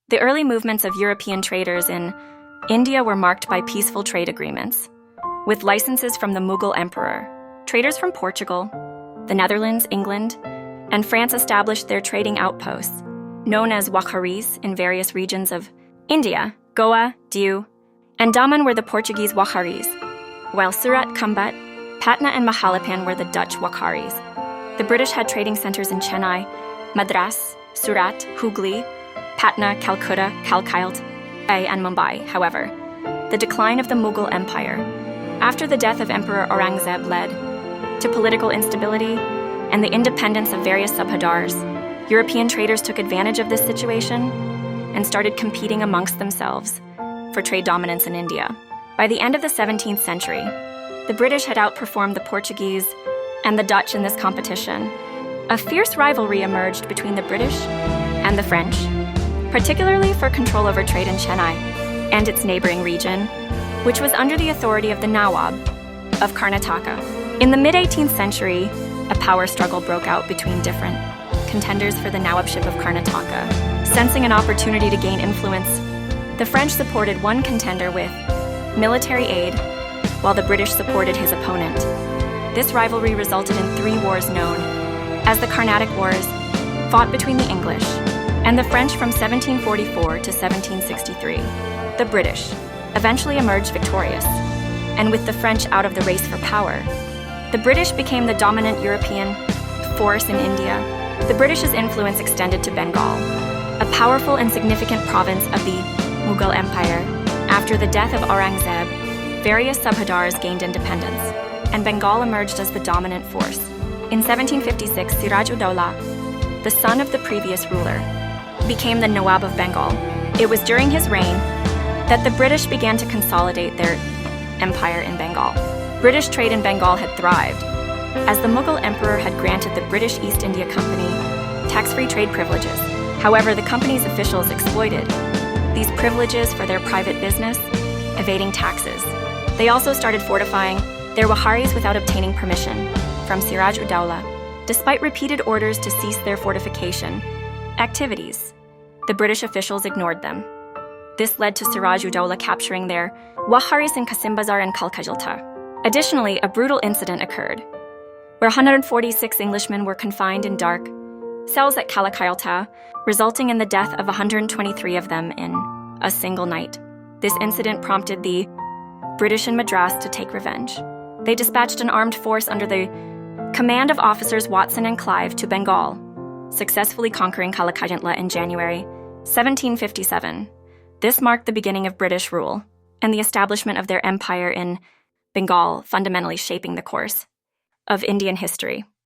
The early movements of European traders in India were marked by peaceful trade agreements. With licenses from the Mughal emperor, traders from Portugal, the Netherlands, England, and France established their trading outposts, known as Wakharis, in various regions of India. Goa, Diu, and Daman were the Portuguese Wakharis, while Surat, Kambat, Patna, and Mahalapan were the Dutch Wakharis. The British had trading centers in Chennai, Madras, Surat, Hooghly, Patna, Calcutta, Calcutta, and Mumbai. However, the decline of the Mughal Empire after the death of Emperor Aurangzeb led to political instability and the independence of various subhadars. European traders took advantage of this situation and started competing amongst themselves for trade dominance in India. By the end of the 17th century, the British had outperformed the Portuguese and the Dutch in this competition. A fierce rivalry emerged between the British and the French, particularly for control over trade in Chennai and its neighboring region, which was under the authority of the Nawab of Karnataka. In the mid-18th century, a power struggle broke out between different contenders for the Nawabship of Karnataka. Sensing an opportunity to gain influence, the French supported one contender with military aid, while the British supported his opponent. This rivalry resulted in 3 wars known as the Carnatic Wars, fought between the English and the French from 1744 to 1763. The British eventually emerged victorious, and with the French out of the race for power, the British became the dominant European force in India. The British's influence extended to Bengal, a powerful and significant province of the Mughal Empire. After the death of Aurangzeb, various subhadars gained independence, and Bengal emerged as the dominant force. In 1756, Siraj-ud-Dowlah, the son of the previous ruler, became the Nawab of Bengal. It was during his reign that the British began to consolidate their empire in Bengal. British trade in Bengal had thrived, as the Mughal emperor had granted the British East India Company tax-free trade privileges. However, the company's officials exploited these privileges for their private business, evading taxes. They also started fortifying their Waharis without obtaining permission from Siraj-ud-Dowlah. Despite repeated orders to cease their fortification activities, the British officials ignored them. This led to Siraj-ud-Dowlah capturing their Waharis in Kasim Bazar and Kalkajilta. Additionally, a brutal incident occurred, where 146 Englishmen were confined in dark cells at Kalakayalta, resulting in the death of 123 of them in a single night. This incident prompted the British in Madras to take revenge. They dispatched an armed force under the command of officers Watson and Clive to Bengal, successfully conquering Kalakajilta in January 1757. This marked the beginning of British rule and the establishment of their empire in Bengal, fundamentally shaping the course of Indian history.